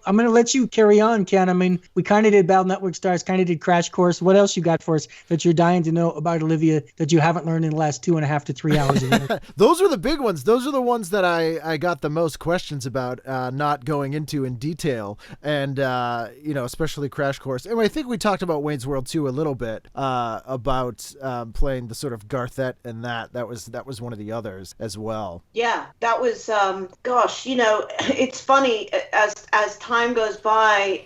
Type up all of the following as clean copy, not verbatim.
I'm going to let you carry on, Ken. I mean, we kind of did Battle Network Stars, kind of did Crash Course. What else you got for us that you're dying to know about Olivia that you haven't learned in the last 2.5 to 3 hours of it? Those are the big ones. Those are the ones that I got the most questions about, not going into in detail. And, especially Crash Course. And I think we talked about Wayne's World 2 a little bit, about playing the sort of Garthette and that was one of the others as well. Yeah, that was, it's funny, as time goes by,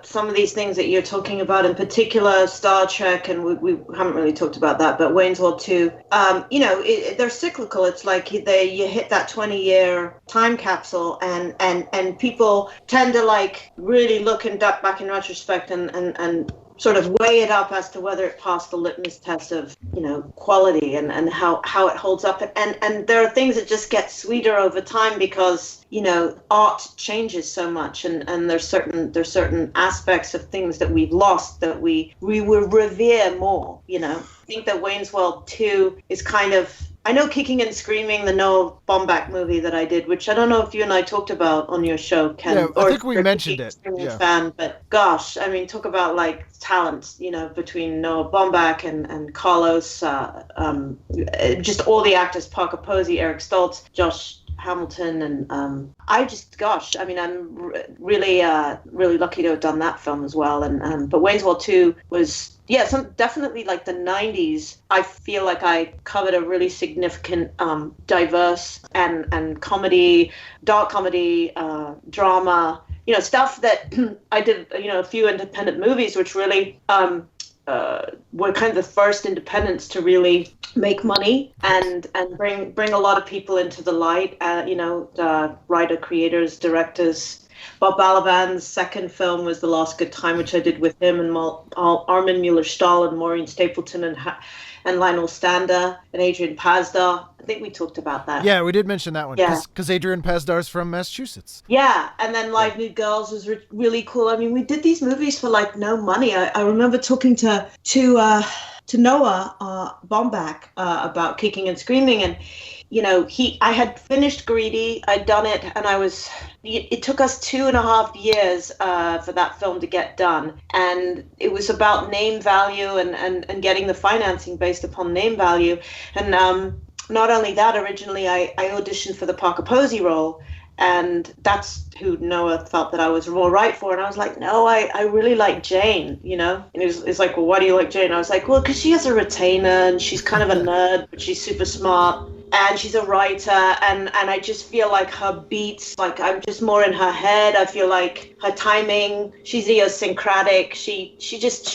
some of these things that you're talking about, in particular Star Trek, and we haven't really talked about that, but Wayne's World 2, they're cyclical. It's like you hit that 20-year time capsule, and people tend to like really look back in retrospect and sort of weigh it up as to whether it passed the litmus test of, quality and how it holds up. And there are things that just get sweeter over time because, art changes so much, and there's certain aspects of things that we've lost that we will revere more, I think that Wayne's World 2 is kind of, I know Kicking and Screaming, the Noah Baumbach movie that I did, which I don't know if you and I talked about on your show, Ken. Yeah, I think we mentioned it. Yeah. Fan, but gosh, I mean, talk about like talent, between Noah Baumbach and Carlos, just all the actors, Parker Posey, Eric Stoltz, Josh Hamilton, and I'm really lucky to have done that film as well. And but Wayne's World 2 was, definitely like the 90s. I feel like I covered a really significant, diverse and comedy, dark comedy, drama, stuff that I did, a few independent movies, which really were kind of the first independents to really make money and bring a lot of people into the light, the writer, creators, directors. Bob Balaban's second film was The Last Good Time, which I did with him and Armin Mueller-Stahl and Maureen Stapleton and Lionel Stander and Adrian Pasdar. I think we talked about that. Yeah, we did mention that one. Because Adrian Pasdar's from Massachusetts. Yeah, and then Live New Girls was really cool. I mean, we did these movies for like no money. I remember talking to Noah Baumbach about Kicking and Screaming, and I had finished Greedy, I'd done it, and it took us 2.5 years for that film to get done. And it was about name value and getting the financing based upon name value. And not only that, originally I auditioned for the Parker Posey role, and that's who Noah felt that I was more right for. And I was like, no, I really like Jane, And it's like, well, why do you like Jane? I was like, well, because she has a retainer and she's kind of a nerd, but she's super smart. And she's a writer, and I just feel like her beats, like I'm just more in her head. I feel like her timing, she's idiosyncratic. She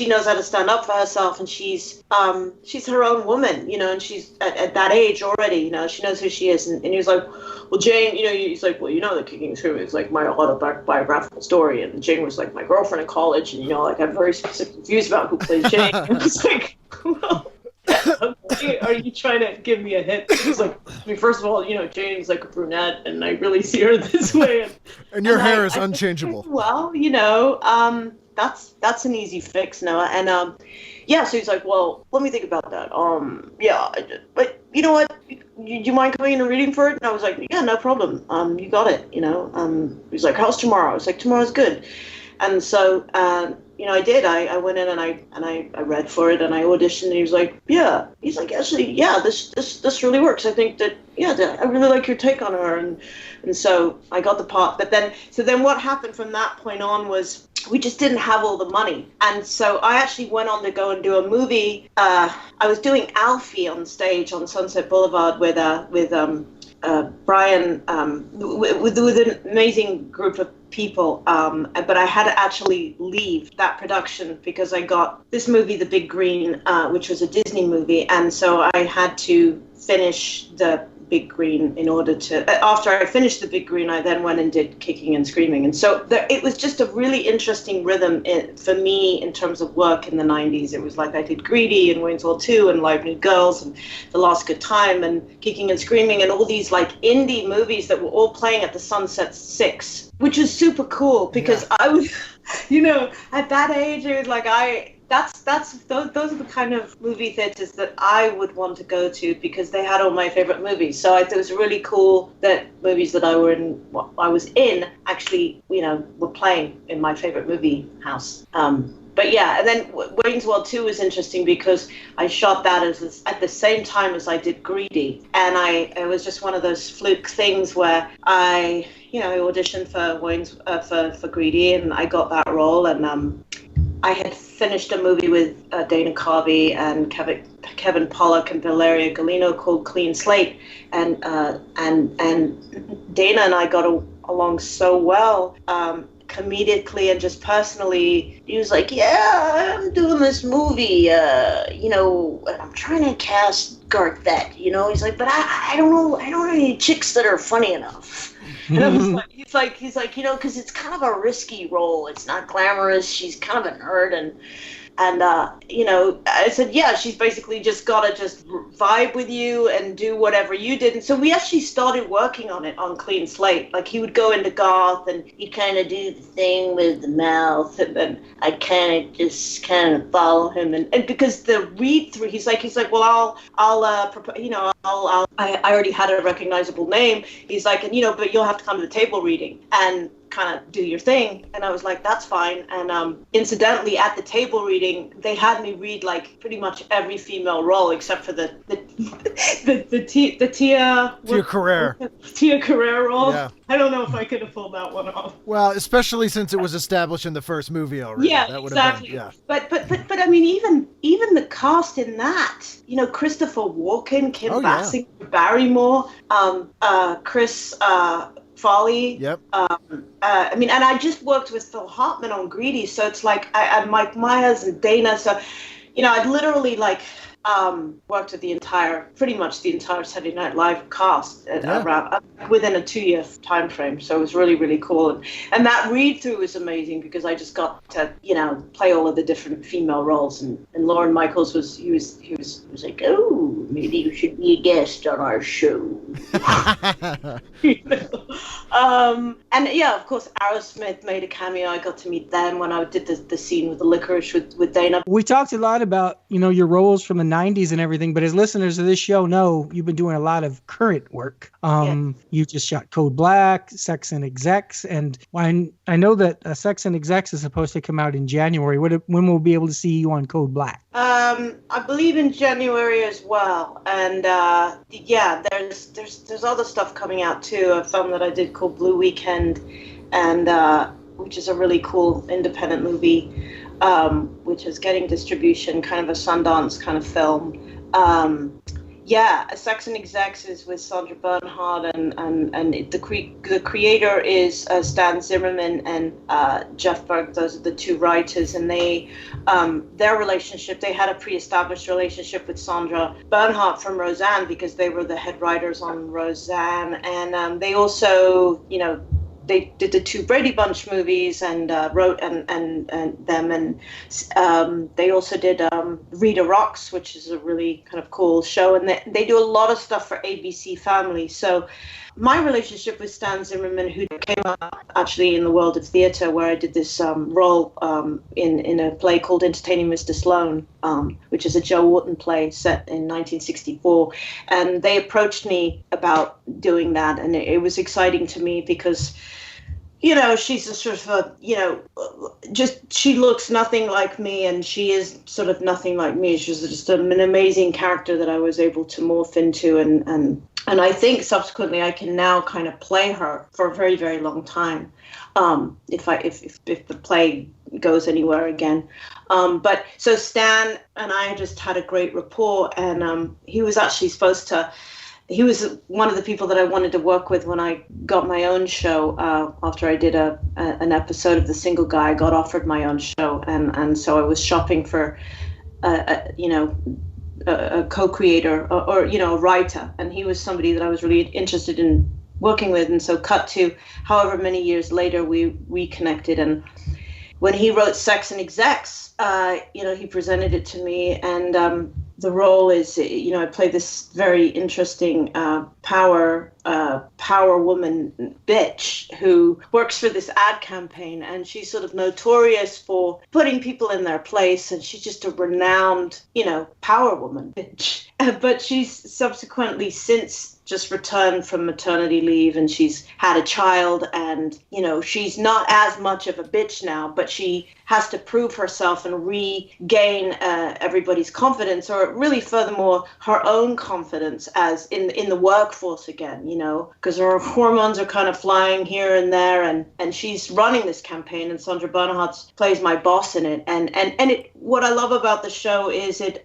knows how to stand up for herself, and she's her own woman, and she's at that age already, she knows who she is. And he was like, well, Jane, he's like, well, the Kicking and Screaming is like my autobiographical story, and Jane was like my girlfriend in college, and like I have very specific views about who plays Jane. And it's like, well, are you trying to give me a hint? He's like, first of all, Jane's like a brunette, and I really see her this way. And your hair is unchangeable. Well, that's an easy fix, Noah. And so he's like, well, let me think about that. But you know what? Do you mind coming in and reading for it? And I was like, yeah, no problem. You got it. He's like, how's tomorrow? I was like, tomorrow's good. And so, I did. I went in and I read for it and I auditioned. And he was like, yeah. He's like, actually, yeah, this really works. I think that, I really like your take on her. And so I got the part. But then what happened from that point on was we just didn't have all the money. And so I actually went on to go and do a movie. I was doing Alfie on stage on Sunset Boulevard with Brian, with an amazing group of people, but I had to actually leave that production because I got this movie, The Big Green, which was a Disney movie, and so I had to finish the Big Green in order to, after I finished The Big Green, I then went and did Kicking and Screaming. And so it was just a really interesting rhythm for me in terms of work in the 90s. It was like I did Greedy and Wayne's World 2 and Live New Girls and The Last Good Time and Kicking and Screaming and all these like indie movies that were all playing at the Sunset 6, which was super cool because I was At that age, it was like those are the kind of movie theaters that I would want to go to because they had all my favorite movies. So it was really cool that movies that I was in actually, were playing in my favorite movie house. But yeah, and then Wayne's World 2 was interesting because I shot that at the same time as I did Greedy, and it was just one of those fluke things where I auditioned for for Greedy, and I got that role, and I had finished a movie with Dana Carvey and Kevin Pollak and Valeria Golino called Clean Slate, and Dana and I got along so well. Comedically and just personally, he was like, yeah, I'm doing this movie, I'm trying to cast Garth Vet, he's like, but I don't know any chicks that are funny enough. And I was like, he's like, because it's kind of a risky role. It's not glamorous. She's kind of a nerd, and I said, yeah, she's basically just got to just vibe with you and do whatever you did. And so we actually started working on it on Clean Slate. Like, he would go into Garth and he'd kind of do the thing with the mouth, and then I'd kind of follow him. And because the read through, he's like, well, I already had a recognizable name. He's like, but you'll have to come to the table reading and kind of do your thing. And I was like, that's fine. And incidentally, at the table reading, they had me read like pretty much every female role except for the Tia Carrere role. Yeah. I don't know if I could have pulled that one off. Well, especially since it was established in the first movie already. Yeah, that would exactly. Have been, yeah. But I mean, even the cast in that, Christopher Walken, Kim Basinger, Barrymore, Chris Foley. Yep. And I just worked with Phil Hartman on Greedy, so it's like I Mike Myers and Dana. So, I'd literally worked with pretty much the entire Saturday Night Live cast around within a 2-year time frame. So it was really, really cool. And that read through was amazing because I just got to, play all of the different female roles. And Lauren Michaels was like, oh, maybe you should be a guest on our show. And yeah, of course, Aerosmith made a cameo. I got to meet them when I did the scene with the licorice with Dana. We talked a lot about, your roles from the 90s and everything, but as listeners of this show know, you've been doing a lot of current work. You just shot Code Black, Sex and Execs, and I know that Sex and Execs is supposed to come out in January. When will we be able to see you on Code Black? I believe in January as well, and there's other stuff coming out too. A film that I did called Blue Weekend, and which is a really cool independent movie, which is getting distribution, kind of a Sundance kind of film. Sex and Execs is with Sandra Bernhard, and the creator is Stan Zimmerman and Jeff Berg. Those are the two writers, and they their relationship, they had a pre-established relationship with Sandra Bernhard from Roseanne because they were the head writers on Roseanne, and they also, they did the two Brady Bunch movies and wrote and them, and they also did Rita Rocks, which is a really kind of cool show, and they do a lot of stuff for ABC Family. So my relationship with Stan Zimmerman, who came up actually in the world of theater, where I did this role in a play called Entertaining Mr. Sloan, which is a Joe Wharton play set in 1964, and they approached me about doing that, and it was exciting to me because she's a sort of she looks nothing like me, and she is sort of nothing like me. She's just an amazing character that I was able to morph into, and I think subsequently I can now kind of play her for a very, very long time, if the play goes anywhere again. But so Stan and I just had a great rapport, and he was actually he was one of the people that I wanted to work with when I got my own show. After I did an episode of The Single Guy, I got offered my own show, and so I was shopping for, a co-creator or a writer, and he was somebody that I was really interested in working with. And so cut to however many years later, we reconnected, and when he wrote Sex and Execs, he presented it to me, and the role is, I play this very interesting power woman bitch who works for this ad campaign, and she's sort of notorious for putting people in their place, and she's just a renowned, power woman bitch. But she's subsequently since just returned from maternity leave, and she's had a child, and she's not as much of a bitch now, but she has to prove herself and regain everybody's confidence, or really furthermore her own confidence as in the workforce again, because her hormones are kind of flying here and there, and she's running this campaign, and Sandra Bernhard plays my boss in it, and it, what I love about the show is it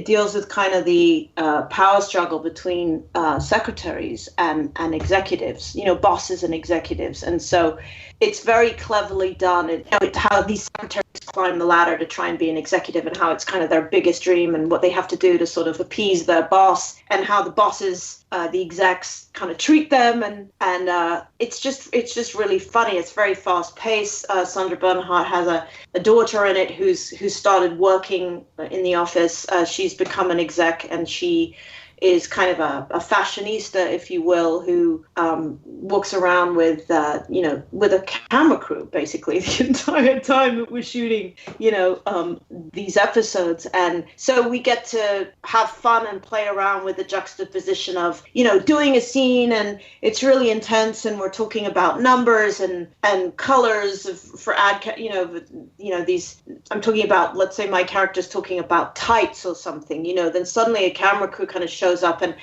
deals with kind of the power struggle between secretaries and executives, bosses and executives. And so it's very cleverly done, how these secretaries climb the ladder to try and be an executive, and how it's kind of their biggest dream, and what they have to do to sort of appease their boss, and how the bosses, the execs, kind of treat them, and it's just really funny. It's very fast paced. Sandra Bernhard has a daughter in it who's started working in the office. She's become an exec, and she is kind of a fashionista, if you will, who walks around with with a camera crew basically the entire time that we're shooting, these episodes. And so we get to have fun and play around with the juxtaposition of, doing a scene, and it's really intense, and we're talking about numbers and colors for these. I'm talking about, let's say my character's talking about tights or something, then suddenly a camera crew kind of shows up, and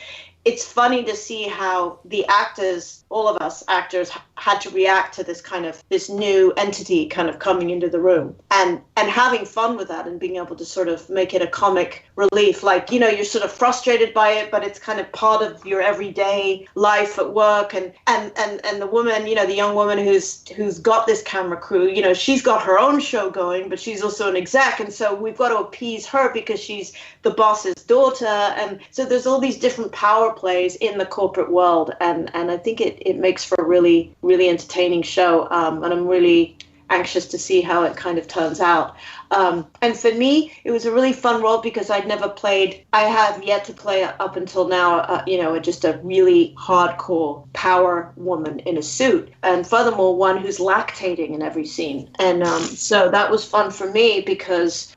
it's funny to see how the actors, all of us actors, had to react to this new entity kind of coming into the room, and having fun with that, and being able to sort of make it a comic relief. Like, you're sort of frustrated by it, but it's kind of part of your everyday life at work. And the woman, the young woman who's got this camera crew, she's got her own show going, but she's also an exec, and so we've got to appease her because she's the boss's daughter. And so there's all these different power plays in the corporate world, and I think it makes for a really, really entertaining show, and I'm really anxious to see how it kind of turns out. And for me, it was a really fun role because I have yet to play up until now, just a really hardcore power woman in a suit, and furthermore, one who's lactating in every scene. And so that was fun for me because,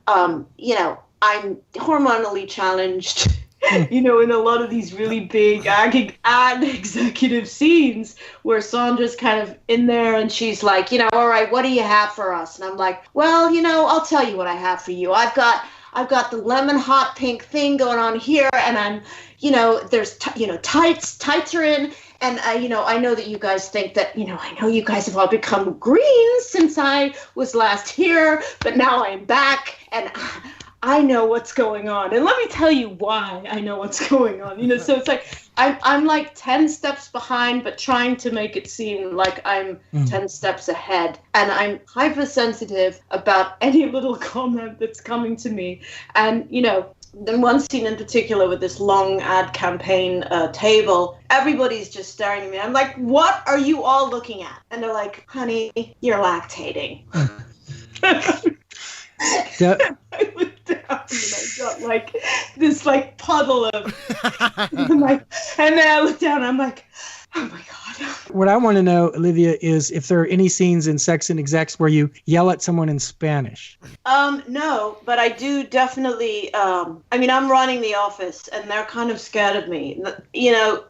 I'm hormonally challenged. In a lot of these really big ad executive scenes where Sandra's kind of in there, and she's like, all right, what do you have for us? And I'm like, well, I'll tell you what I have for you. I've got the lemon hot pink thing going on here, and I'm, there's, tights are in. And I know that you guys think that, I know you guys have all become green since I was last here, but now I'm back, and I know what's going on. And let me tell you why I know what's going on. So it's like I'm like 10 steps behind, but trying to make it seem like I'm 10 steps ahead. And I'm hypersensitive about any little comment that's coming to me. And, then one scene in particular with this long ad campaign table, everybody's just staring at me. I'm like, what are you all looking at? And they're like, honey, you're lactating. I looked down and I got like this puddle of and then I looked down and I'm like, oh my God. What I want to know, Olivia, is if there are any scenes in Sex and Execs where you yell at someone in Spanish. No, but I do definitely, I'm running the office and they're kind of scared of me.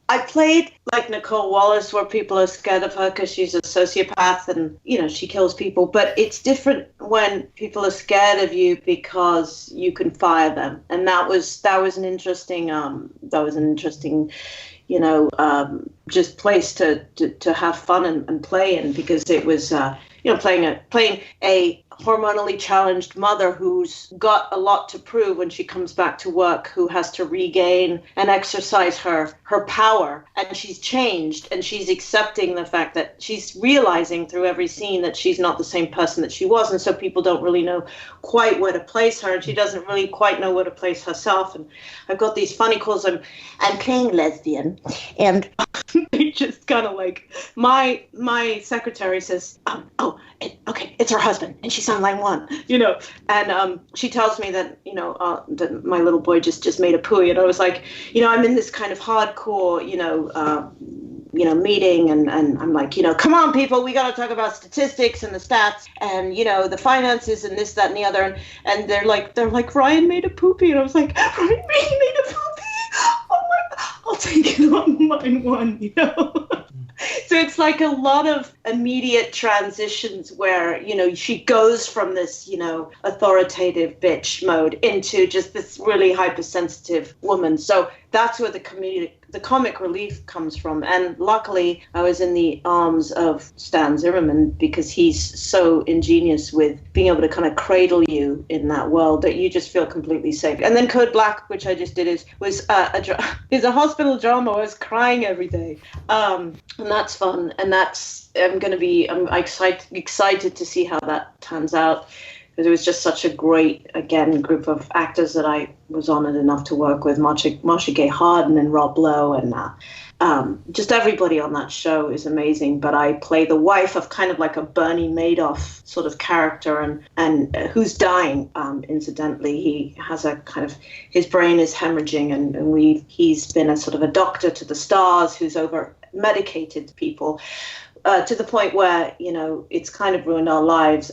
I played like Nicole Wallace where people are scared of her because she's a sociopath and, she kills people. But it's different when people are scared of you because you can fire them. And that was an interesting, just place to have fun and play in, because it was, playing a hormonally challenged mother who's got a lot to prove when she comes back to work, who has to regain and exercise her power. And she's changed, and she's accepting the fact that she's realizing through every scene that she's not the same person that she was. And so people don't really know quite where to place her, and she doesn't really quite know where to place herself. And I've got these funny calls. I'm playing lesbian, and they just kind of like, my secretary says, okay, it's her husband, and she's on line 1, and she tells me that, that my little boy just made a poo, and I was like, I'm in this kind of hardcore, meeting, and I'm like, come on, people, we got to talk about statistics and the stats and, the finances and this, that, and the other. And they're like, Ryan made a poopy. And I was like, Ryan made a poopy? Oh my God, I'll take it on line 1, So it's like a lot of immediate transitions where, she goes from this, authoritative bitch mode into just this really hypersensitive woman. So that's where the comic relief comes from. And luckily, I was in the arms of Stan Zimmerman, because he's so ingenious with being able to kind of cradle you in that world that you just feel completely safe. And then Code Black, which I just did, is a hospital drama. I was crying every day. And that's fun. And I'm excited to see how that turns out, because it was just such a great, again, group of actors that I was honored enough to work with. Marcia Gay Harden and Rob Lowe, and just everybody on that show is amazing. But I play the wife of kind of like a Bernie Madoff sort of character, and who's dying. Incidentally, he has a kind of, his brain is hemorrhaging, and he's been a sort of a doctor to the stars who's over medicated people. To the point where, it's kind of ruined our lives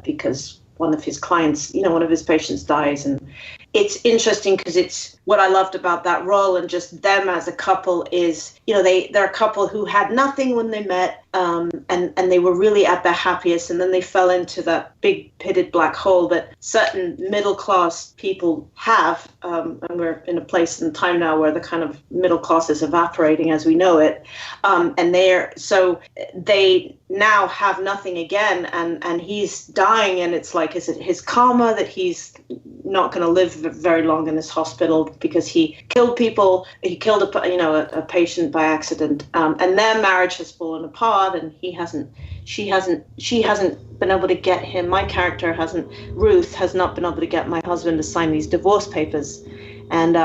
because one of his clients, one of his patients dies. And it's interesting because it's what I loved about that role, and just them as a couple is, they're a couple who had nothing when they met, and they were really at their happiest, and then they fell into that big pitted black hole that certain middle class people have, and we're in a place and time now where the kind of middle class is evaporating as we know it, and they now have nothing again, and he's dying, and it's like, is it his karma that he's not going to live very long in this hospital because he killed people? He killed a patient by accident, and their marriage has fallen apart, and she hasn't been able to get him. My character Ruth has not been able to get my husband to sign these divorce papers, and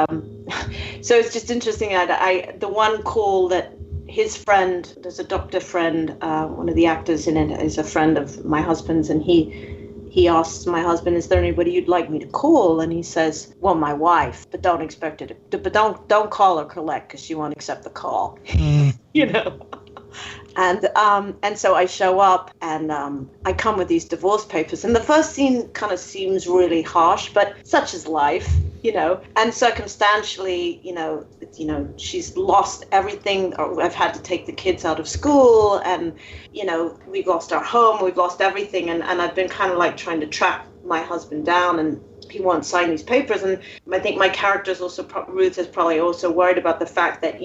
so it's just interesting. The one call that his friend, there's a doctor friend, one of the actors in it is a friend of my husband's, and he asks my husband, is there anybody you'd like me to call? And he says, well, my wife, but don't expect it. But don't call her collect, because she won't accept the call. And so I show up, and I come with these divorce papers. And the first scene kind of seems really harsh, but such is life, And circumstantially, she's lost everything. Or I've had to take the kids out of school, and we've lost our home, we've lost everything, and I've been kind of like trying to track my husband down, and he won't sign these papers. And I think my character is also, Ruth is probably also worried about the fact that,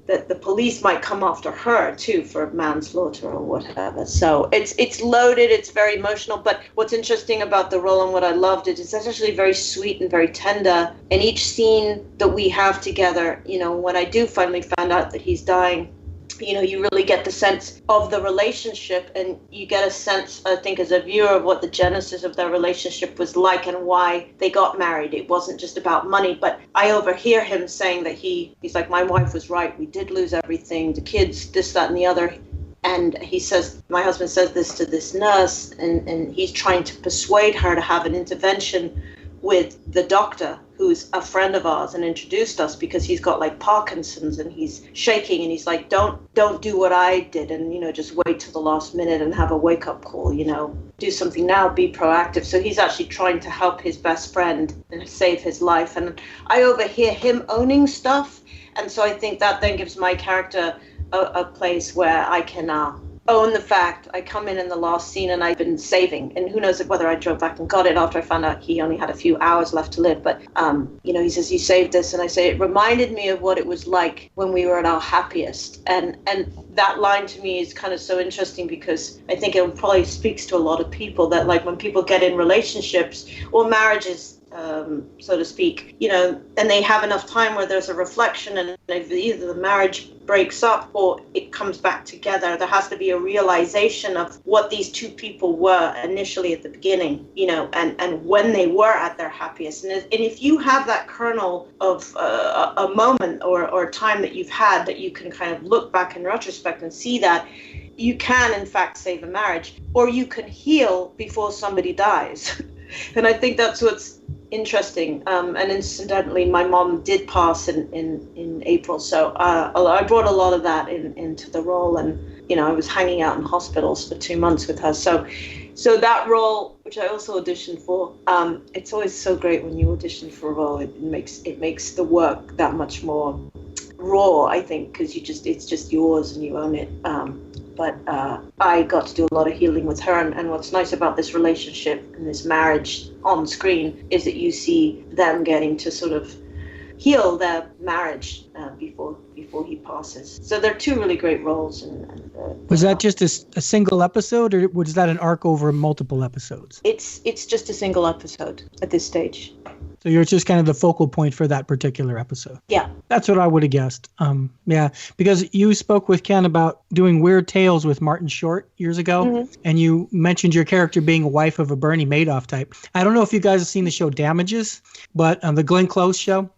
that the police might come after her too for manslaughter or whatever. So it's loaded, it's very emotional. But what's interesting about the role, and what I loved it, is it's actually very sweet and very tender. And each scene that we have together, when I do finally find out that he's dying, you really get the sense of the relationship, and you get a sense, I think, as a viewer, of what the genesis of their relationship was like and why they got married. It wasn't just about money, but I overhear him saying that he's like, my wife was right. We did lose everything, the kids, this, that, and the other. And he says, my husband says this to this nurse, and he's trying to persuade her to have an intervention with the doctor, who's a friend of ours and introduced us, because he's got like Parkinson's and he's shaking, and he's like, don't do what I did and, just wait till the last minute and have a wake up call, do something now, be proactive. So he's actually trying to help his best friend and save his life. And I overhear him owning stuff. And so I think that then gives my character a place where I can own the fact I come in the last scene and I've been saving, and who knows whether I drove back and got it after I found out he only had a few hours left to live. But he says, you saved this, and I say, it reminded me of what it was like when we were at our happiest. And that line to me is kind of so interesting, because I think it probably speaks to a lot of people, that like when people get in relationships or marriages, so to speak, and they have enough time where there's a reflection, and either the marriage breaks up or it comes back together. There has to be a realization of what these two people were initially at the beginning, and when they were at their happiest. And if you have that kernel of a moment or time that you've had that you can kind of look back in retrospect and see that, you can in fact save a marriage, or you can heal before somebody dies. And I think that's what's interesting. And incidentally, my mom did pass in April, so I brought a lot of that into the role. And I was hanging out in hospitals for 2 months with her. So that role, which I also auditioned for, it's always so great when you audition for a role. It makes the work that much more raw, I think, because it's just yours and you own it. But I got to do a lot of healing with her. And what's nice about this relationship and this marriage on screen is that you see them getting to sort of heal their marriage before he passes. So they're two really great roles. Was that just a single episode, or was that an arc over multiple episodes? It's just a single episode at this stage. So you're just kind of the focal point for that particular episode. Yeah. That's what I would have guessed. Yeah, because you spoke with Ken about doing Weird Tales with Martin Short years ago, and you mentioned your character being a wife of a Bernie Madoff type. I don't know if you guys have seen the show Damages, but the Glenn Close show,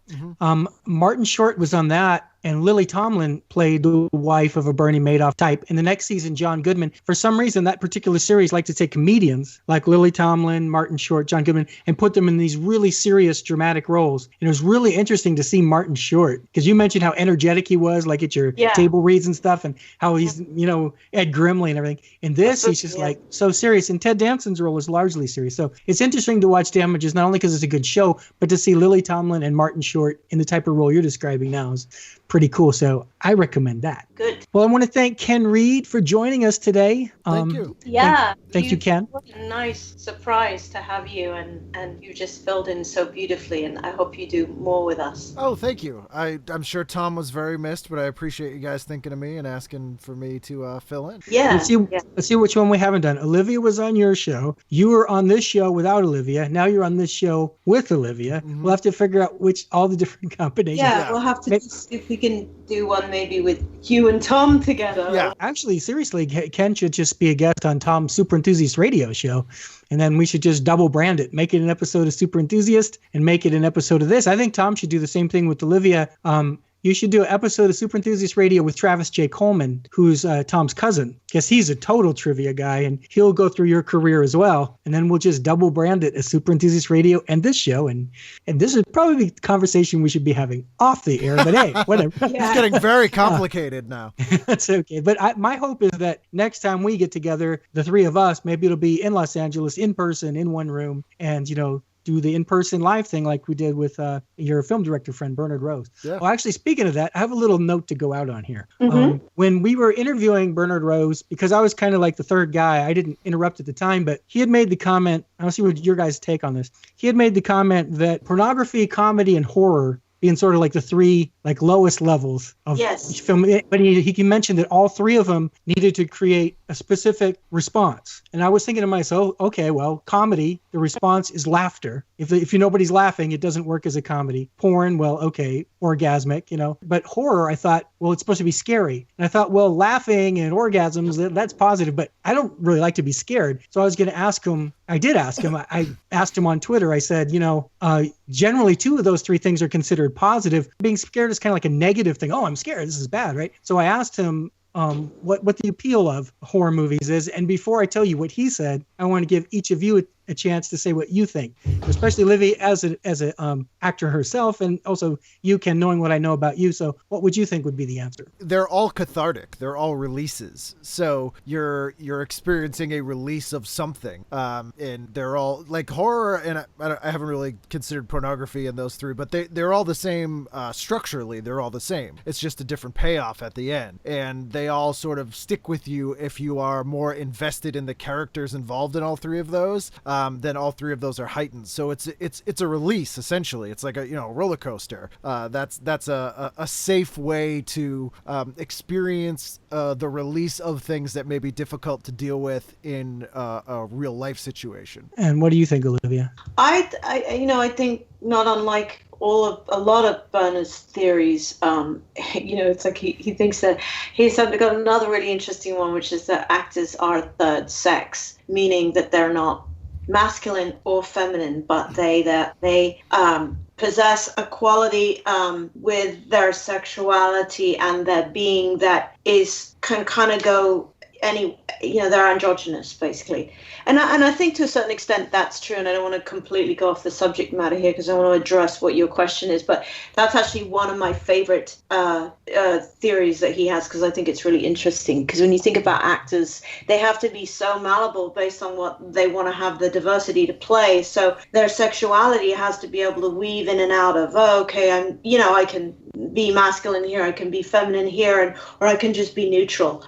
Martin Short was on that. And Lily Tomlin played the wife of a Bernie Madoff type. In the next season, John Goodman, for some reason, that particular series liked to take comedians like Lily Tomlin, Martin Short, John Goodman, and put them in these really serious, dramatic roles. And it was really interesting to see Martin Short, because you mentioned how energetic he was, like at your table reads and stuff, and how he's, Ed Grimley and everything. In this, he's just like so serious. And Ted Danson's role is largely serious. So it's interesting to watch Damages, not only because it's a good show, but to see Lily Tomlin and Martin Short in the type of role you're describing now is pretty cool. So I recommend that. Good. Well, I want to thank Ken Reid for joining us today. Thank you. Yeah. Thank you, Ken. What a nice surprise to have you, and you just filled in so beautifully, and I hope you do more with us. Oh, thank you. I'm sure Tom was very missed, but I appreciate you guys thinking of me and asking for me to fill in. Yeah. Let's see which one we haven't done. Olivia was on your show. You were on this show without Olivia. Now you're on this show with Olivia. We'll have to figure out all the different combinations. Yeah, we'll have to see if we can do one maybe with you and Tom together. Yeah. Actually, seriously, Ken should just be a guest on Tom's Super Enthusiast radio show. And then we should just double brand it, make it an episode of Super Enthusiast and make it an episode of this. I think Tom should do the same thing with Olivia. You should do an episode of Super Enthusiast Radio with Travis J. Coleman, who's Tom's cousin, because he's a total trivia guy, and he'll go through your career as well. And then we'll just double brand it as Super Enthusiast Radio and this show. And this is probably the conversation we should be having off the air, but hey, whatever. It's getting very complicated now. That's okay. But my hope is that next time we get together, the three of us, maybe it'll be in Los Angeles, in person, in one room, and, do the in-person live thing like we did with your film director friend, Bernard Rose. Yeah. Well, actually, speaking of that, I have a little note to go out on here. When we were interviewing Bernard Rose, because I was kind of like the third guy, I didn't interrupt at the time, but he had made the comment, I'll see what your guys' take on this. He had made the comment that pornography, comedy, and horror being sort of like the three lowest levels of film. But he mentioned that all three of them needed to create a specific response. And I was thinking to myself, okay, well, comedy, the response is laughter. If nobody's laughing, it doesn't work as a comedy. Porn, well, okay, orgasmic, But horror, I thought, well, it's supposed to be scary. And I thought, well, laughing and orgasms, that's positive, but I don't really like to be scared. So I was going to ask him. I did ask him. I asked him on Twitter. I said, generally two of those three things are considered positive. Being scared is kind of like a negative thing. Oh, I'm scared. This is bad, right? So I asked him what the appeal of horror movies is. And before I tell you what he said, I want to give each of you a chance to say what you think, especially Livy as a actor herself, and also you, Ken, knowing what I know about you. So what would you think would be the answer? They're all cathartic. They're all releases. So you're experiencing a release of something. And they're all like horror, and I haven't really considered pornography in those three, but they're all the same structurally. They're all the same. It's just a different payoff at the end. And they all sort of stick with you if you are more invested in the characters involved in all three of those. Then all three of those are heightened. So it's a release, essentially. It's like a roller coaster. That's a safe way to experience the release of things that may be difficult to deal with in a real life situation. And what do you think, Olivia? I think not unlike a lot of Bernard's theories, it's like he thinks that he's got another really interesting one, which is that actors are a third sex, meaning that they're not masculine or feminine, but they possess a quality with their sexuality and their being that can kind of go they're androgynous basically. And I think to a certain extent that's true, and I don't want to completely go off the subject matter here because I want to address what your question is, but that's actually one of my favorite theories that he has, because I think it's really interesting. Because when you think about actors, they have to be so malleable based on what they want to have the diversity to play. So their sexuality has to be able to weave in and out of, I can be masculine here, I can be feminine here, or I can just be neutral.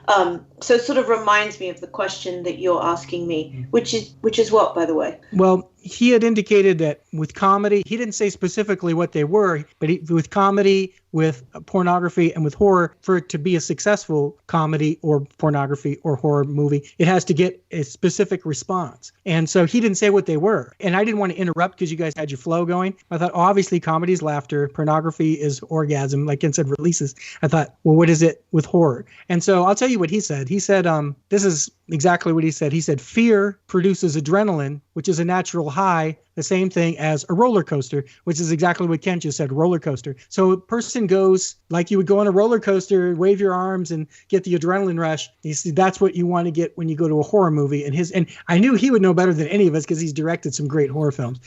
So it sort of reminds me of the question that you're asking me, which is what, by the way? Well, he had indicated that with comedy, he didn't say specifically what they were, but with comedy, with pornography, and with horror, for it to be a successful comedy or pornography or horror movie, it has to get a specific response. And so he didn't say what they were. And I didn't want to interrupt because you guys had your flow going. I thought, obviously, comedy is laughter. Pornography is orgasm, like Ken said, releases. I thought, well, what is it with horror? And so I'll tell you what he said. He said, this is exactly what he said. He said, fear produces adrenaline, which is a natural high, the same thing as a roller coaster, which is exactly what Ken just said, roller coaster. So a person goes like you would go on a roller coaster, wave your arms and get the adrenaline rush. You see, that's what you want to get when you go to a horror movie. And I knew he would know better than any of us because he's directed some great horror films.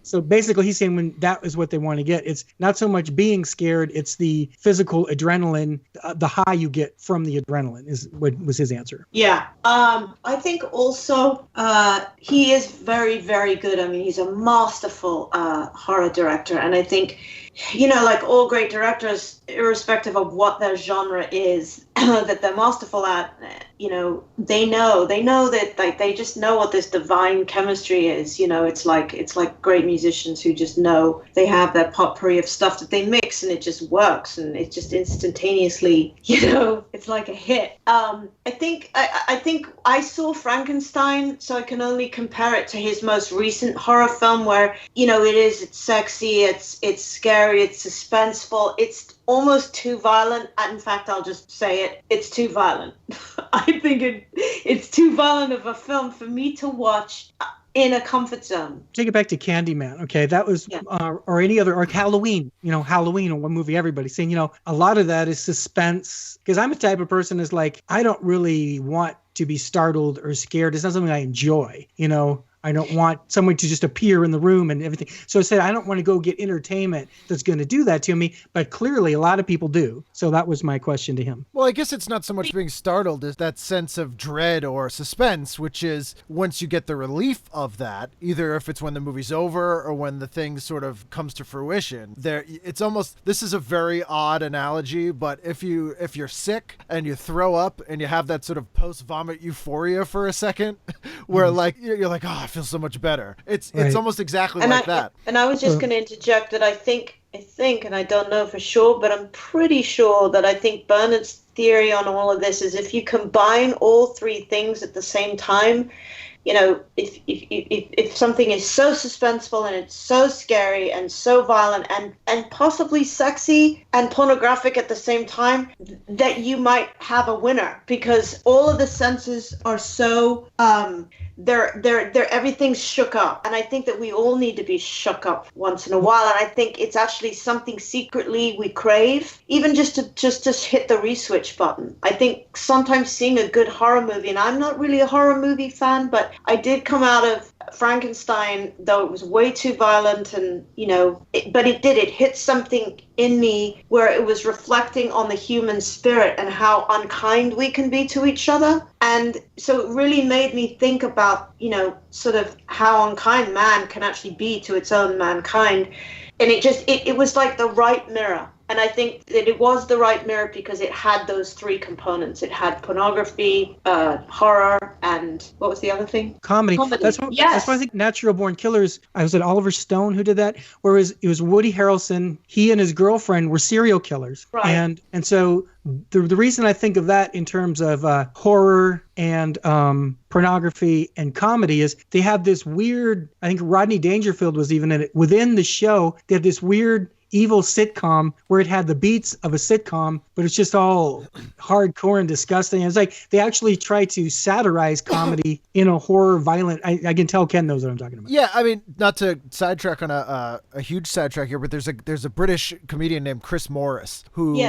So basically he's saying when that is what they want to get, it's not so much being scared, it's the physical adrenaline, the high you get from the adrenaline is what was his answer. Yeah. I think also he is very, very good. I mean, he's a masterful horror director. And I think, like all great directors, irrespective of what their genre is, that they're masterful at, they know that, like, they just know what this divine chemistry is. It's like great musicians who just know they have that potpourri of stuff that they mix and it just works and it just instantaneously, it's like a hit. I think I saw Frankenstein, so I can only compare it to his most recent horror film where, it's sexy, it's scary, it's suspenseful, it's almost too violent. In fact, I'll just say it. It's too violent. I think it's too violent of a film for me to watch in a comfort zone. Take it back to Candyman. Okay, that was, or any other, or Halloween, Halloween or one movie everybody's saying, a lot of that is suspense. Because I'm a type of person is like, I don't really want to be startled or scared. It's not something I enjoy, I don't want someone to just appear in the room and everything. So I said, I don't want to go get entertainment that's going to do that to me. But clearly a lot of people do. So that was my question to him. Well, I guess it's not so much being startled as that sense of dread or suspense, which is once you get the relief of that, either if it's when the movie's over or when the thing sort of comes to fruition, it's almost, this is a very odd analogy, but if you're sick and you throw up and you have that sort of post-vomit euphoria for a second, where like, you're like, oh, I feel so much better. It's almost exactly that. And I was just going to interject that I think, and I don't know for sure, but I'm pretty sure that I think Bernard's theory on all of this is if you combine all three things at the same time, if something is so suspenseful and it's so scary and so violent and possibly sexy and pornographic at the same time, that you might have a winner, because all of the senses are so they're everything's shook up, and I think that we all need to be shook up once in a while, and I think it's actually something secretly we crave, even just to hit the reswitch button. I think sometimes seeing a good horror movie, and I'm not really a horror movie fan, but I did come out of Frankenstein, though it was way too violent, and it hit something in me where it was reflecting on the human spirit and how unkind we can be to each other. And so it really made me think about, sort of how unkind man can actually be to its own mankind. And it was like the right mirror. And I think that it was the right mirror because it had those three components. It had pornography, horror, and what was the other thing? Comedy. That's why I think Natural Born Killers, I was at Oliver Stone who did that, whereas it was Woody Harrelson. He and his girlfriend were serial killers. Right. And so the reason I think of that in terms of horror and pornography and comedy is they have this weird, I think Rodney Dangerfield was even in it, within the show, they have this weird evil sitcom where it had the beats of a sitcom, but it's just all hardcore and disgusting. It's like they actually try to satirize comedy in a horror, violent. I can tell Ken knows what I'm talking about. Yeah, I mean, not to sidetrack on a huge sidetrack here, but there's a British comedian named Chris Morris who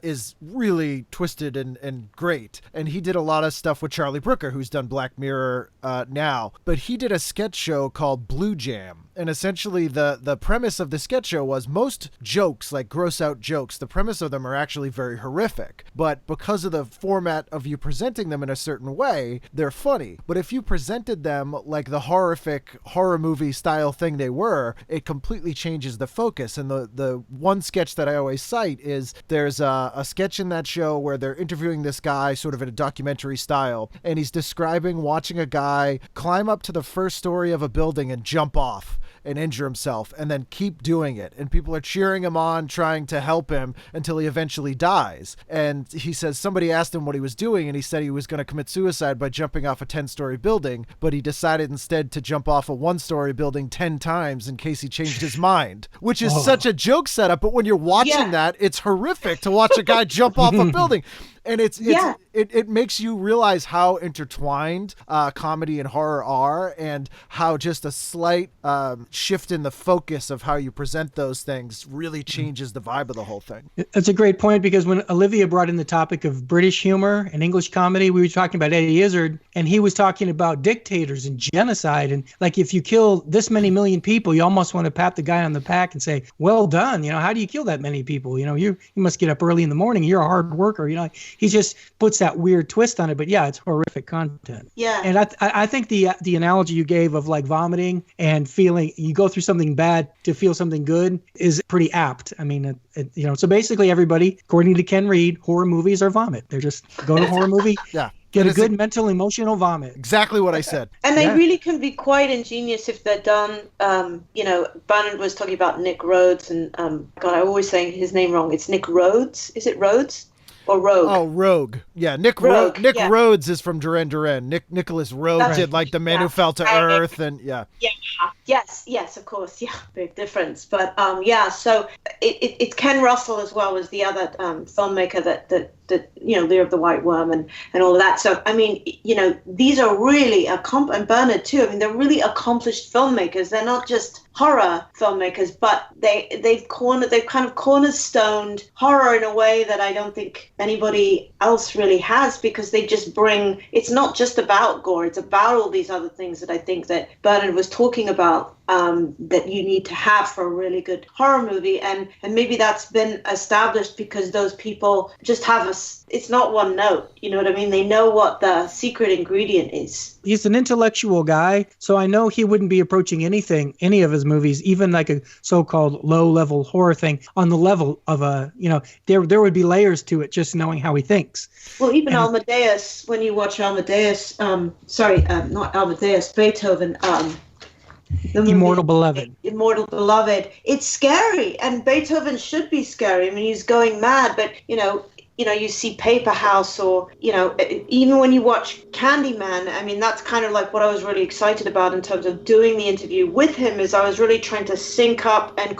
is really twisted and great, and he did a lot of stuff with Charlie Brooker, who's done Black Mirror now, but he did a sketch show called Blue Jam. And essentially the premise of the sketch show was most jokes, like gross out jokes, the premise of them are actually very horrific. But because of the format of you presenting them in a certain way, they're funny. But if you presented them like the horrific horror movie style thing they were, it completely changes the focus. And the one sketch that I always cite is there's a sketch in that show where they're interviewing this guy sort of in a documentary style, and he's describing watching a guy climb up to the first story of a building and jump off and injure himself and then keep doing it. And people are cheering him on, trying to help him until he eventually dies. And he says somebody asked him what he was doing, and he said he was going to commit suicide by jumping off a 10-story building, but he decided instead to jump off a 1-story building 10 times in case he changed his mind, which is such a joke setup. But when you're watching that, it's horrific to watch a guy jump off a building. And it makes you realize how intertwined comedy and horror are, and how just a slight shift in the focus of how you present those things really changes the vibe of the whole thing. That's a great point, because when Olivia brought in the topic of British humor and English comedy, we were talking about Eddie Izzard, and he was talking about dictators and genocide. And like, if you kill this many million people, you almost want to pat the guy on the back and say, well done. How do you kill that many people? You must get up early in the morning. You're a hard worker. He just puts that weird twist on it. But yeah, it's horrific content. Yeah. And I think the analogy you gave of like vomiting and feeling you go through something bad to feel something good is pretty apt. I mean, so basically everybody, according to Ken Reid, horror movies are vomit. They're just go to a horror movie. Yeah. Get a good mental, emotional vomit. Exactly what I said. And they really can be quite ingenious if they're done. Bernard was talking about Nick Rhodes, and God, I'm always saying his name wrong. It's Nick Rhodes. Is it Rhodes? Or Rogue. Oh, Rogue. Yeah, Nick Rhodes is from Duran Duran. Nicholas Rogue did like The Man Who Fell to Earth, and yeah. Yes, of course. Yeah, big difference. But so it's Ken Russell as well as the other filmmaker that Lear of the White Worm and all of that. So, I mean, these are really and Bernard too. I mean, they're really accomplished filmmakers. They're not just horror filmmakers, but they've kind of cornerstoned horror in a way that I don't think anybody else really has, because they just bring, it's not just about gore, it's about all these other things that I think that Bernard was talking about, that you need to have for a really good horror movie. And maybe that's been established because those people just have it's not one note, you know what I mean? They know what the secret ingredient is. He's an intellectual guy, so I know he wouldn't be approaching any of his movies, even like a so-called low-level horror thing, on the level of there would be layers to it, just knowing how he thinks. Well, even Amadeus, when you watch Amadeus, not Amadeus, Beethoven, Immortal Beloved, it's scary, and Beethoven should be scary. I mean, he's going mad, but you see Paper House, or even when you watch Candyman, I mean, that's kind of like what I was really excited about in terms of doing the interview with him, is I was really trying to sync up and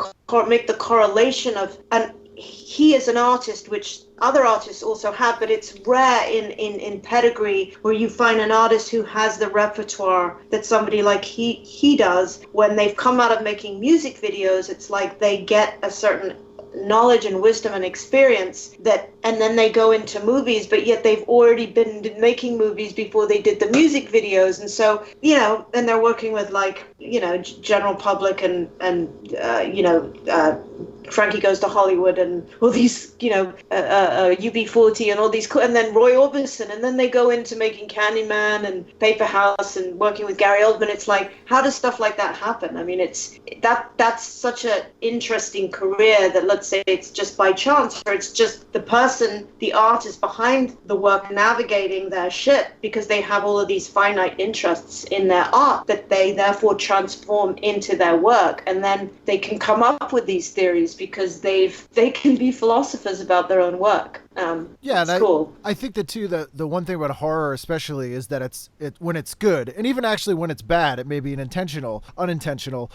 make the correlation of, and he is an artist, which other artists also have, but it's rare in pedigree where you find an artist who has the repertoire that somebody like he does. When they've come out of making music videos, it's like they get a certain knowledge and wisdom and experience and then they go into movies, but yet they've already been making movies before they did the music videos. And so, and they're working with general public and Frankie Goes to Hollywood and all these, UB40 and all these, and then Roy Orbison, and then they go into making Candyman and Paper House and working with Gary Oldman. It's like, how does stuff like that happen? I mean, that's such an interesting career that, let's say it's just by chance, or it's just the artist behind the work navigating their shit because they have all of these finite interests in their art that they therefore transform into their work, and then they can come up with these theories because they can be philosophers about their own work. It's cool. I think that too, the one thing about horror especially is that it's when it's good, and even actually when it's bad, it may be unintentional,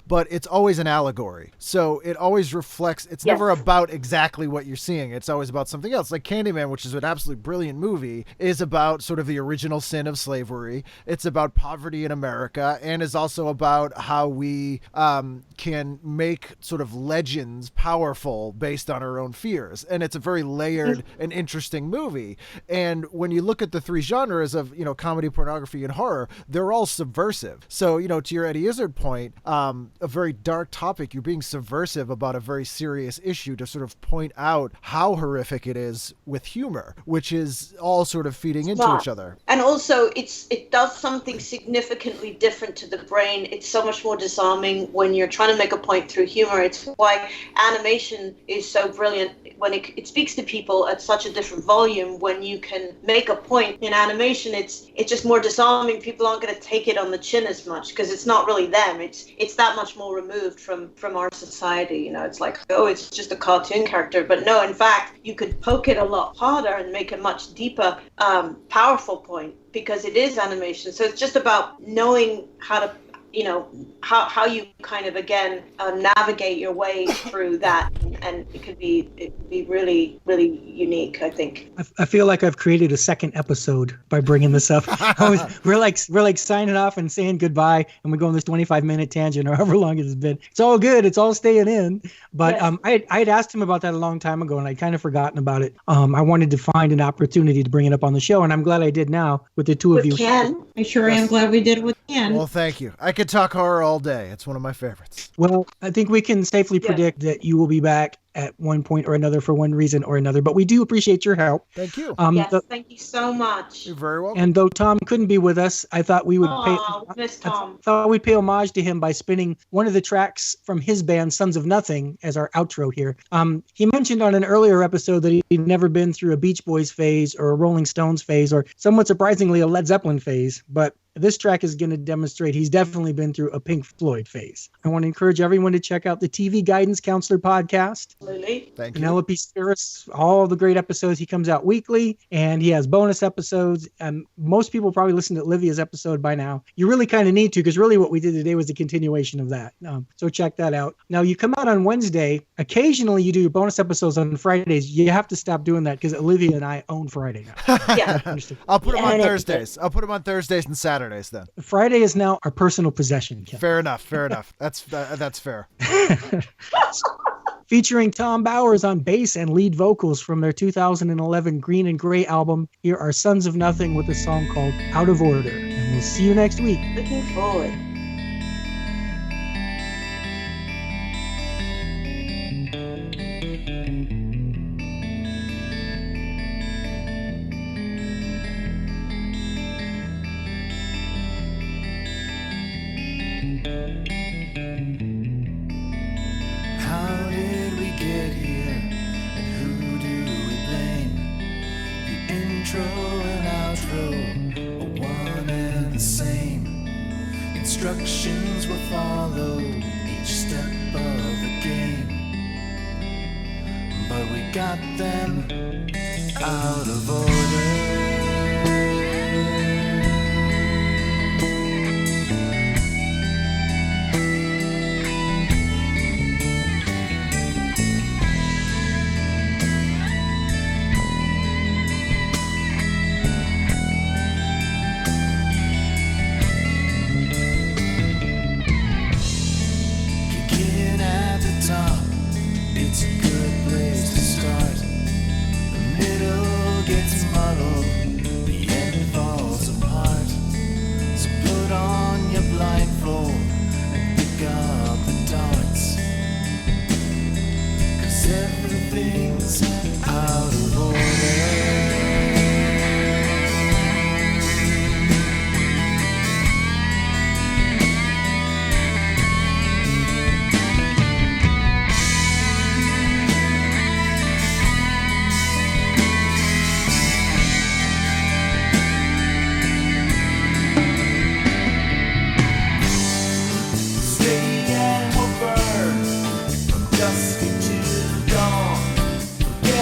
but it's always an allegory. So it always reflects, it's never about exactly what you're seeing. It's always about something else. Like Candyman, which is an absolutely brilliant movie, is about sort of the original sin of slavery. It's about poverty in America, and is also about how we can make sort of legends powerful based on our own fears. And it's a very layered and interesting movie. And when you look at the three genres of, comedy, pornography, and horror, they're all subversive. So, to your Eddie Izzard point, a very dark topic, you're being subversive about a very serious issue to sort of point out how horrific it is with humor, which is all sort of feeding into each other. And also it does something significantly different to the brain. It's so much more disarming when you're trying to make a point through humor. It's why animation is so brilliant when it speaks to people at such a different volume. When you can make a point in animation, it's just more disarming. People aren't going to take it on the chin as much because it's not really them. It's that much more removed from our society. It's like, oh, it's just a cartoon character. But no, in fact, you could poke it a lot harder and make a much deeper, powerful point because it is animation. So it's just about knowing how to, how you kind of, again, navigate your way through that. And it could be really, really unique, I think. I feel like I've created a second episode by bringing this up. We're like signing off and saying goodbye, and we go on this 25-minute tangent or however long it's been. It's all good. It's all staying in. But yes. I had asked him about that a long time ago, and I'd kind of forgotten about it. I wanted to find an opportunity to bring it up on the show, and I'm glad I did now with the two of you. Ken. I sure am glad we did it with Ken. Well, thank you. I could talk horror all day. It's one of my favorites. Well, I think we can safely predict that you will be back at one point or another for one reason or another, but we do appreciate your help. Thank you. Thank you so much. You're very welcome. And though Tom couldn't be with us, I thought we would miss Tom. thought we'd pay homage to him by spinning one of the tracks from his band Sons of Nothing as our outro here. He mentioned on an earlier episode that he'd never been through a Beach Boys phase or a Rolling Stones phase or somewhat surprisingly a Led Zeppelin phase, but this track is going to demonstrate he's definitely been through a Pink Floyd phase. I want to encourage everyone to check out the TV Guidance Counselor podcast. Absolutely. Thank you. Penelope Spheris, all the great episodes. He comes out weekly, and he has bonus episodes. Most people probably listen to Olivia's episode by now. You really kind of need to, because really what we did today was a continuation of that. So check that out. Now, you come out on Wednesday. Occasionally, you do your bonus episodes on Fridays. You have to stop doing that because Olivia and I own Friday now. Yeah. I'll put them on Thursdays. I'll put them on Thursdays and Saturdays then. Friday is now our personal possession, Ken. Fair enough. That's fair. Featuring Tom Bowers on bass and lead vocals from their 2011 Green and Gray album, here are Sons of Nothing with a song called Out of Order. And we'll see you next week. Looking forward. Instructions were followed each step of the game, but we got them out of order. It's a good place to start. The middle gets muddled, the end falls apart. So put on your blindfold and pick up the darts, 'cause everything's out of order. Dusk into dawn, forget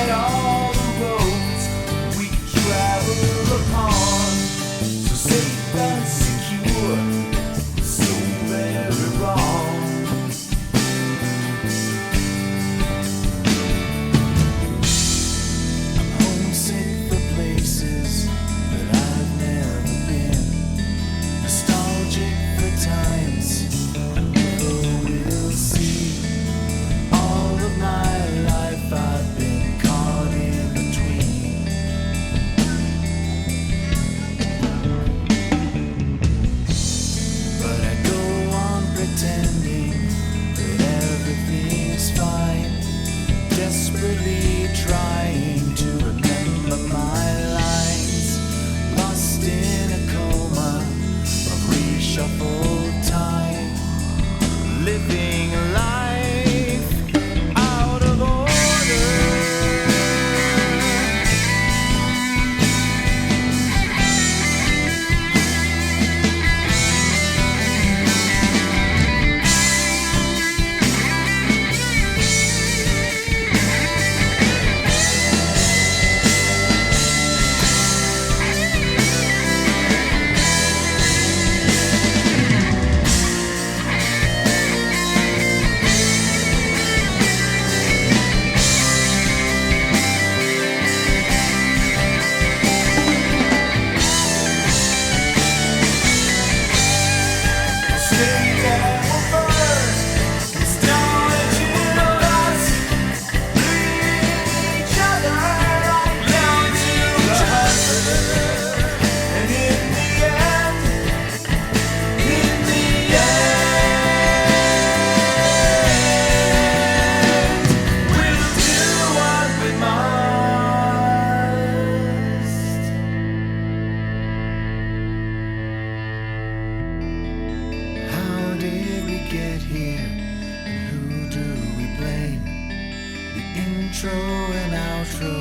Intro and outro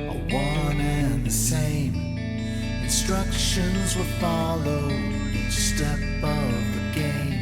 are one and the same. Instructions were followed each step of the game.